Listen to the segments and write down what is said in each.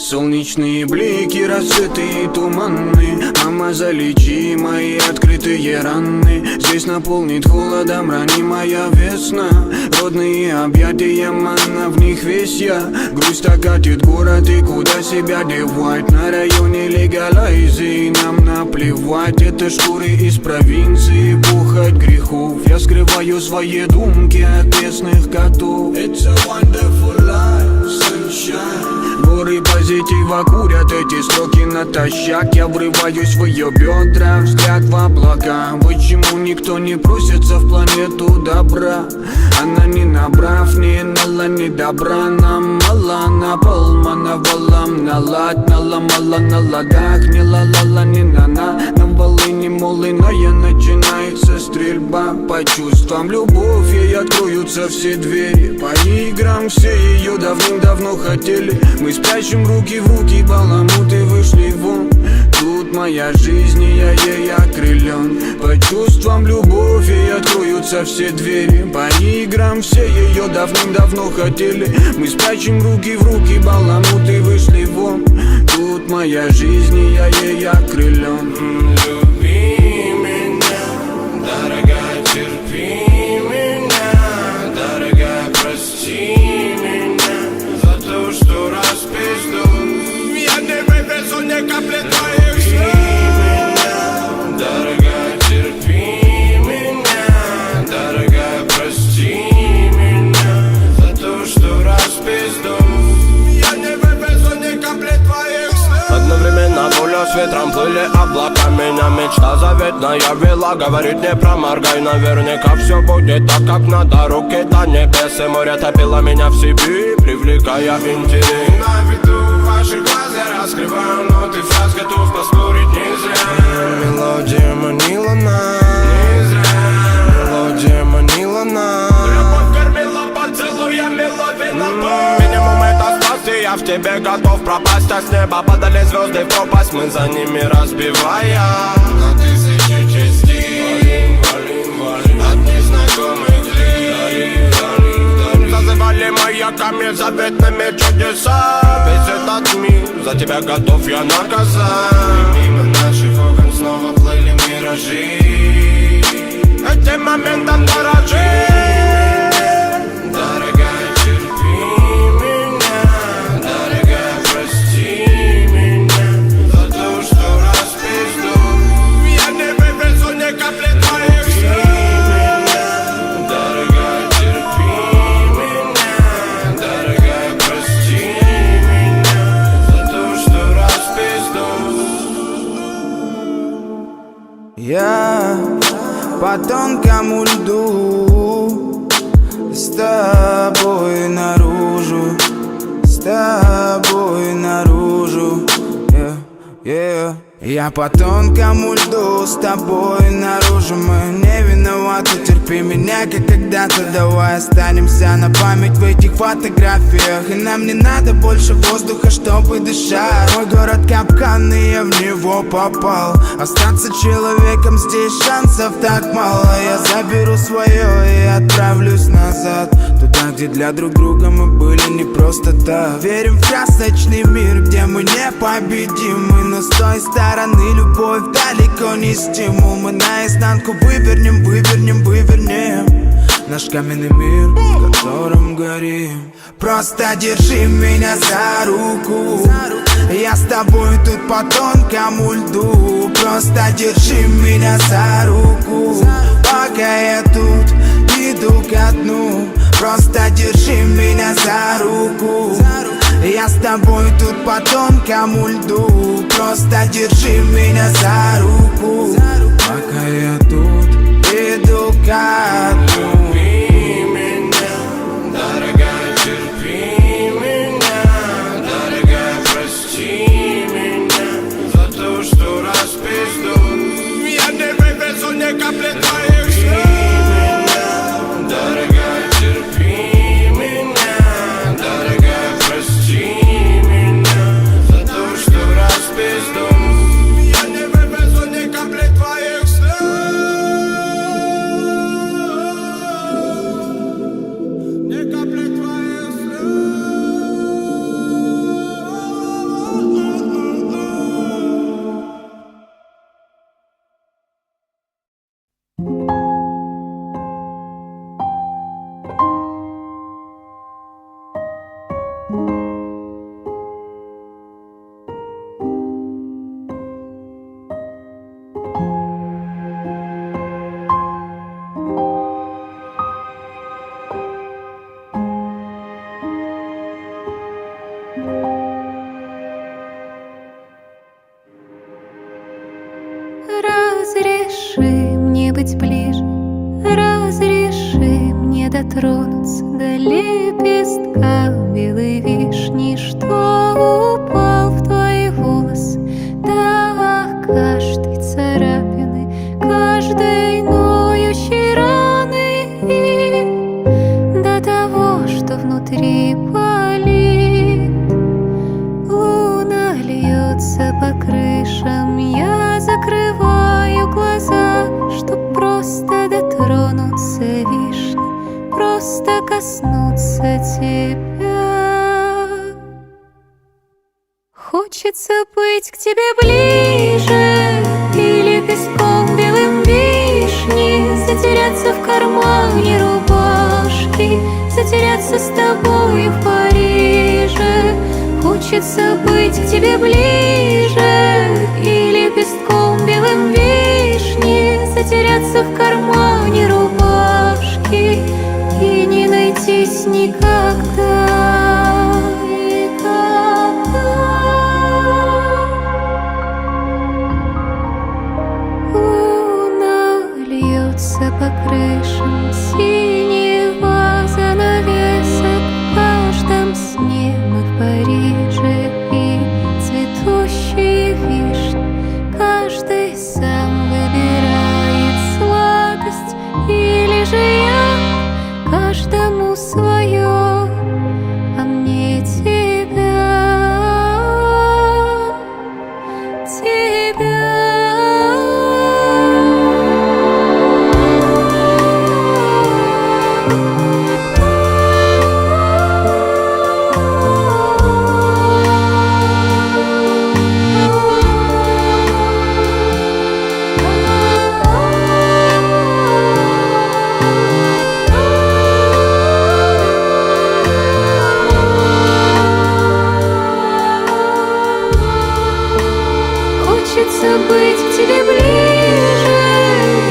Солнечные блики, рассветы и туманы. Мама, залечи мои открытые раны. Здесь наполнит холодом ранимая весна. Родные объятия, манна, в них весь я. Грусть окатит город, и куда себя девать? На районе легалайзи, нам наплевать. Это шкуры из провинции, пухоть грехов. Я скрываю свои думки от местных котов. It's a wonderful life, sunshine. Горы позитива курят эти строки натощак. Я врываюсь в ее бедра, взгляд в облака. Почему никто не просится в планету добра? Она не набрав, не нала, не добра. Нам мало, на полмана валам, налад, наломала на ладах. Не ла-ла-ла, не на-на, на волыни молыная. Начинается стрельба по чувствам, любовь. Ей откроются все двери. По играм все ее давным-давно хотели. Мы спрячем руки в руки, баламуты вышли вон. Тут моя жизнь, и я ей окрылен. По чувствам, любовь, ей откроются все двери. По играм все ее давным-давно хотели. Мы спрячем руки в руки, баламуты вышли вон. Тут моя жизнь, и я ей окрылен. Люби меня, дорогая, терпи меня. Дорогая, прости меня за то, что распизду. Я не вывезу ни капли твоих слез. Дорогая, терпи меня. Дорогая, прости меня за то, что распизду. Я не вывезу ни капли твоих слез. Одновременно воля с ветром плыли облака. Меня мечта заветная вела. Говорит, не проморгай, наверняка все будет так, как надо. Руки до небес, и море топило меня в себе, привлекая интерес. На виду ваших глаз я раскрываю ноты фраз, готов поспорить не зря. Мелодия манила нас, не зря. Мелодия манила нас. Любовь кормила поцелуями, ловила боль. Минимум это страсти, я в тебе готов пропасть. А с неба падали звезды в пропасть, мы за ними разбивая на тысячи частей. От незнакомых лиц зазывали маяками заветными чудеса. Весь этот мир за тебя готов я наказать. И мимо наших окон снова плыли миражи. Этим моментом дорожи. Дорогая, терпи меня. Дорогая, прости меня за то, что распизду. Я не вывезу ни капли твоих слез. Дорогая, терпи меня. Дорогая, прости меня за то, что распизду. Я по тонкому льду, с тобой наружу, с тобой наружу, Я по тонкому льду, с тобой наружу. Мы не виноваты, терпи меня, как когда-то. Давай останемся на память в этих фотографиях. И нам не надо больше воздуха, чтобы дышать. Мой город капкан, и я в него попал. Остаться человеком здесь шансов так мало. Я заберу свое и отправлюсь назад, туда, где для друг друга мы были не просто так. Верим в красочный мир, где мы непобедимы. Но с той стороны любовь далеко не стимул. Мы наизнанку вывернем, вывернем, вывернем наш каменный мир, в котором горим. Просто держи меня за руку, я с тобой тут по тонкому льду. Просто держи меня за руку, пока я тут иду ко дну. Просто держи меня за руку, я с тобой тут по тонкому льду. Просто держи меня за руку, пока я тут иду ко дну. Люби меня, дорогая, терпи меня. Дорогая, прости меня за то, что распизду. Я не вывезу ни капли твоих слез. Дорогая, терпи меня. Дорогая, прости меня за то, что распизду. Я не вывезу ни капли твоих слез. Разреши мне быть ближе, разреши мне дотронуться до лепестка белой вишни, что упал в твои волосы, до каждой царапины, каждой ноющей раны, и до того, что внутри болит. Луна льется по крышам, я закрываю глаза, чтоб просто дотронуться вишни, просто коснуться тебя. Хочется быть к тебе ближе, и лепестком белым вишни затеряться в кармане рубашки, затеряться с тобой в Париже. Хочется быть к тебе ближе, и лепестком белым вишни затеряться в кармане рубашки и не найтись никогда, никогда. Луна льется по крышам, синего занавесок, в каждом сне мы в Париже, и цветущие вишни каждый сам выбирает сладость, или же я каждому свое, а мне тебя, тебя. Хочется быть к тебе ближе,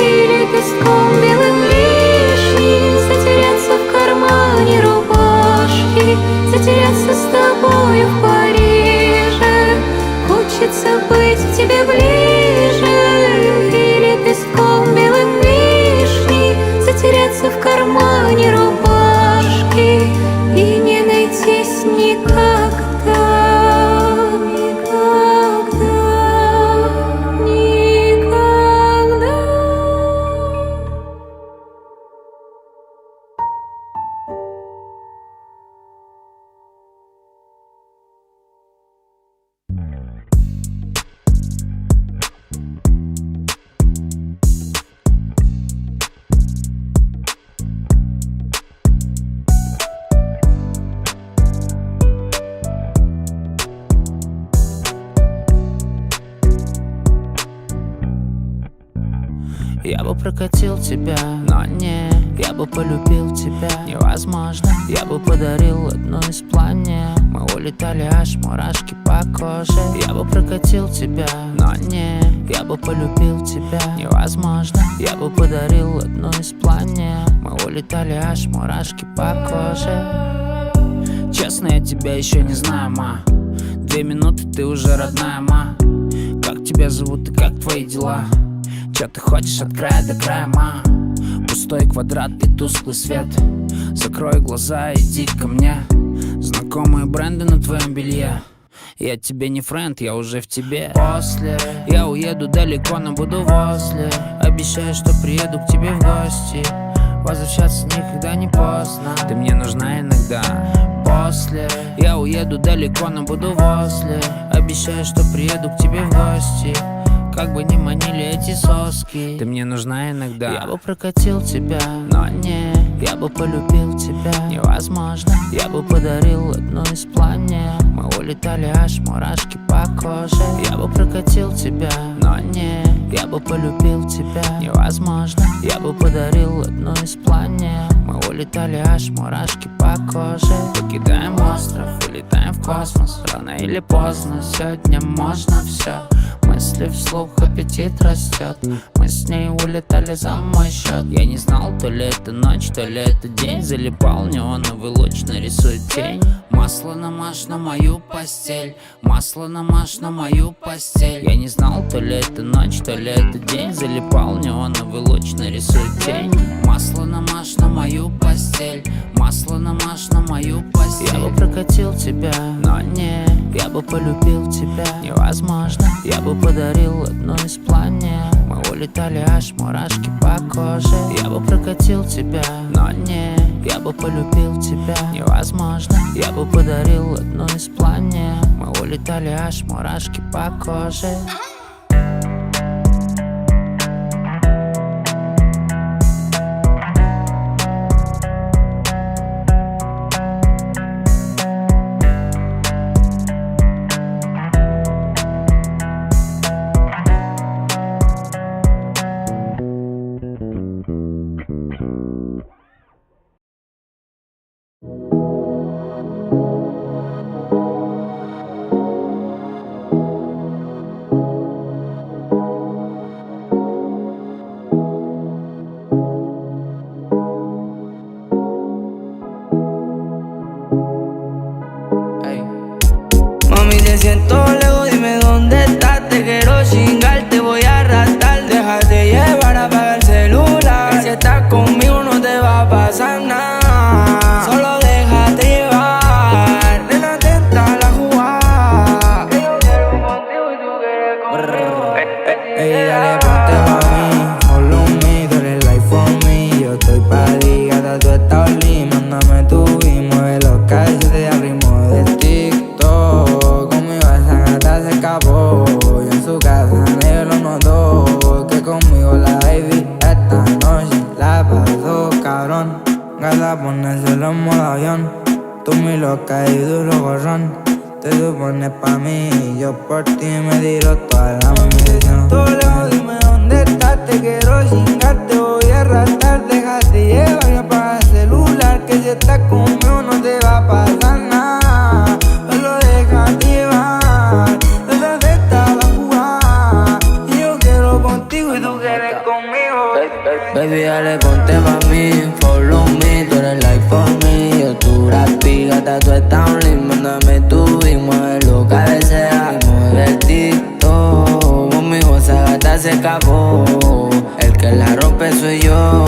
и лепестком белым вишни затеряться в кармане рубашки, затеряться с тобою в Париже. Хочется быть к тебе ближе, и лепестком белым вишни затеряться в кармане рубашки и не найтись никогда. Я бы прокатил тебя, но не, я бы полюбил тебя невозможно. Я бы подарил одну из планет, мы улетали аж мурашки по коже. Я бы прокатил тебя, но не, я бы полюбил тебя невозможно. Я бы подарил одну из планет, мы улетали аж мурашки по коже. Честно, я тебя еще не знаю, ма. 2 минуты, ты уже родная, ма. Как тебя зовут и как твои дела? Чё ты хочешь от края до края, ма? Пустой квадрат и тусклый свет. Закрой глаза, иди ко мне. Знакомые бренды на твоем белье. Я тебе не френд, я уже в тебе. После я уеду далеко, но буду возле. Обещаю, что приеду к тебе в гости. Возвращаться никогда не поздно. Ты мне нужна иногда. После я уеду далеко, но буду возле. Обещаю, что приеду к тебе в гости. Как бы ни манили эти соски, ты мне нужна иногда. Я бы прокатил тебя, но не, я бы полюбил тебя невозможно. Я бы подарил одну из планет, мы улетали аж мурашки по коже. Я бы прокатил тебя, но не, я бы полюбил тебя невозможно. Я бы подарил одну из планет, мы улетали аж мурашки по коже. Покидаем остров, улетаем в космос. Рано или поздно, сегодня можно все. Мы мысли вслух, аппетит растет. Мы с ней улетали за мой счет. Я не знал, то ли это ночь, то ли это день. Залипал неоновый луч, нарисует тень. Масло намажь на мою постель, масло намажь на мою постель. Я не знал, то ли это ночь, то ли это день. Залипал неоновый луч, нарисует тень. Масло намажь на мою постель, масло намажь на мою постель. Я бы прокатил тебя, но не, я бы полюбил тебя. Невозможно, я бы подарил одну из планет. Мы улетали, аж мурашки по коже. Я бы прокатил тебя, но не, я бы полюбил тебя. Невозможно, я бы подарил одну из планет. Мы улетали, аж мурашки по коже. Mami, te siento lejos, dime dónde estás. Te quiero chingar, te voy a arrastrar. Déjate llevar, apaga el celular. Que si estás conmigo no te va a pasar nada. Solo déjate llevar. Nena, atenta la jugada. Que yo quiero contigo y tú quieres conmigo. Ey, dale, ponte pa' mí, follow me, tú eres life for me. Yo estoy pa' ti, gata, tú estás oli. Mándame tu y mueve los calles al ritmo de TikTok. Conmigo esa gata se escapó, y en su casa nadie lo notó. Que conmigo la baby esta noche la pasó cabrón. Gata, ponérselo en modo avión. Tú mi loca y duro gorrón. Te supones pa' mí y yo por ti me tiro toda la misión. Tú lejos, dime dónde estás, te quiero chingar, te voy a arrastrar. Déjate llevar y apaga el celular, que si estás conmigo no te va a pasar nada. Solo déjate llevar, detrás está la jugada. Y yo quiero contigo y tú quieres conmigo. Baby, dale, ponte pa' mí, follow me, tú eres life for me. Yo tu rapi, gata, tú estás un link. Mándame tu y muévelo, cabecea y mueve el TikTok. Conmigo esa gata se escapó, el que la rompe soy yo.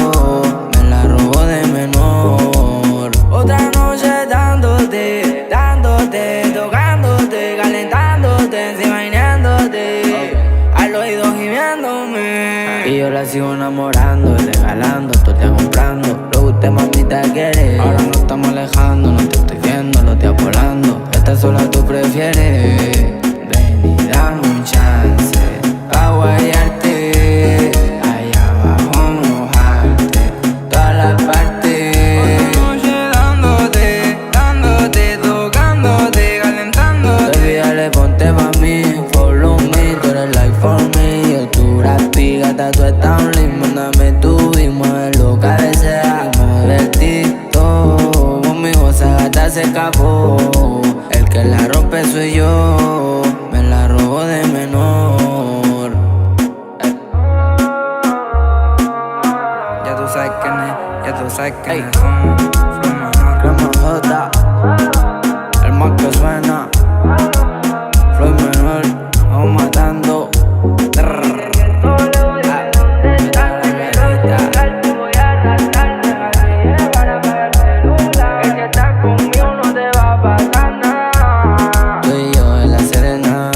Me la robó de menor. Otra noche dándote, dándote, tocándote, calentándote, encima bañándote, al oído gimiéndome. Y yo la sigo enamorando, regalando, tú te comprando lo que usted mamita quiere. Ahora nos estamos alejando, no te estoy viendo, lo estoy volando. Esta sola tú prefieres. Ven y dame un chance pa' guayarte, allá abajo mojarte, todas las partes. Otra noche dándote, dándote, tocándote, calentándote. Baby, dale, ponte pa' mí, follow me, tú eres life for me. Yo tu rapi, gata, tú estás un link. Mándame tu y muévelo, cabecea y mueve el TikTok. Conmigo esa gata se escapó, el que la rompe soy yo. Me la robó de menor. Ya tú sabes quién es, ya tú sabes quién es. Flow menor. Crema J, el más que suena. Floyd menor, vamos matando. Tú y yo en la Serena,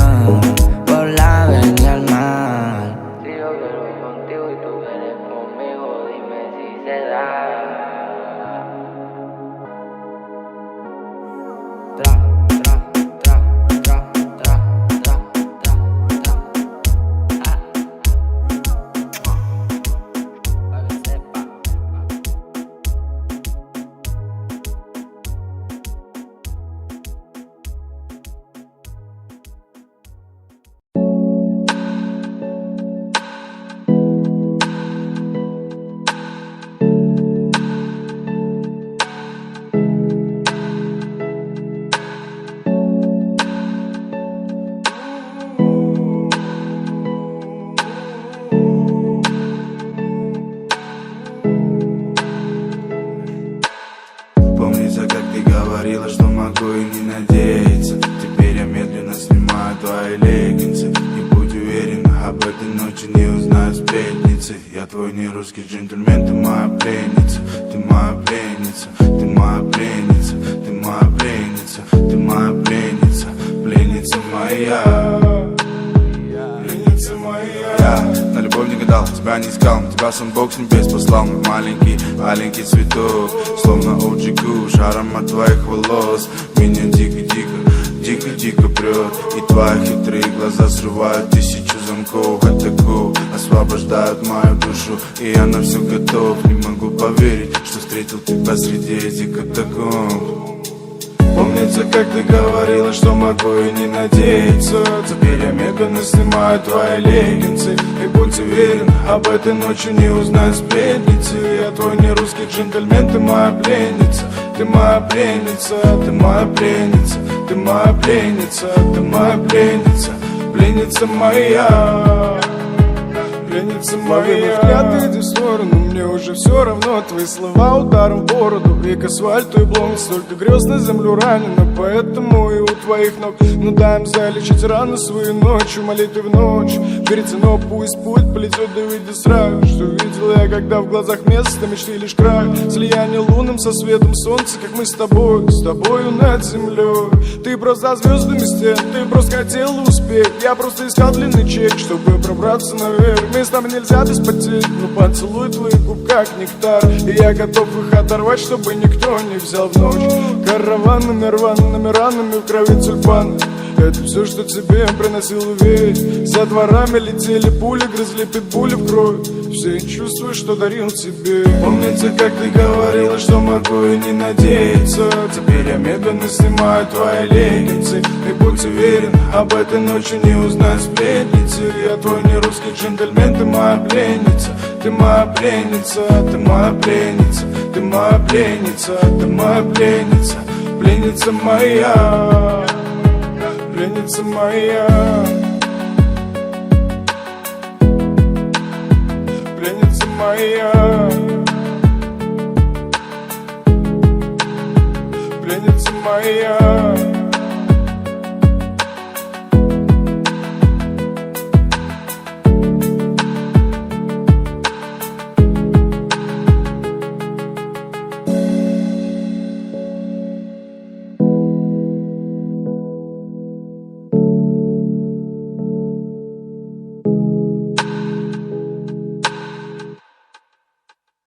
por la avenida al mar. Si yo quiero ir contigo y tú quieres conmigo, dime si se da. об этой ночи не узнают сплетницы. Я твой не русский джентльмен, ты моя пленница. Ты моя пленница, ты моя пленница. Ты моя пленница, ты моя пленница. Пленница моя, пленница моя. Я на любовь не гадал, тебя не искал, тебя сам Бог с небес послал. Мой маленький, маленький цветок, словно OG Kush, аромат твоих волос меня дико-дико, дико-дико прет. И твои хитрые глаза срывают тысячу замков. Атаку освобождают мою душу, и я на все готов. Не могу поверить, что встретил тебя среди этих катакомб. Помнится, как ты говорила, что могу и не надеяться. Теперь я медленно снимаю твои леггинсы. И будь уверен, об этой ночи не узнают сплетницы. Я твой не русский джентльмен, ты моя пленница. Ты моя пленница, ты моя пленница. Ты моя пленница, ты моя пленница. Пленница моя, пленница моя. Взгляд, иди в сторону, мне уже все равно. Твои слова ударом в бороду, и к асфальту и блон. Столько грез на землю ранено, поэтому и у твоих ног. Ну дай им залечить раны свои ночью, молитвы в ночь. Верится, но пусть путь полетит, да выйди сразу. Что видел я, когда в глазах место мечты лишь край. Слияние лунным со светом солнца, как мы с тобою над землей. Ты просто за звездами стен, ты просто хотел успеть. Я просто искал длинный чек, чтобы пробраться наверх. Мы с тобой нельзя без потерь, но поцелуй твоих губ как нектар. И я готов их оторвать, чтобы никто не взял в ночь. Караванными рваными ранами в крови тюльпаны. Это все, что тебе приносил уверить. За дворами летели пули, грызли питбули в кровь. Все чувства, что дарил тебе. Помнится, как ты говорила, что могу и не надеяться. Теперь я медленно снимаю твои леггинсы. И будь уверен, об этой ночи не узнают сплетницы. Я твой не русский джентльмен, ты моя пленница. Ты моя пленница, ты моя пленница. Ты моя пленница, ты моя пленница. Пленница моя, пленница моя. Пленница моя, пленница моя.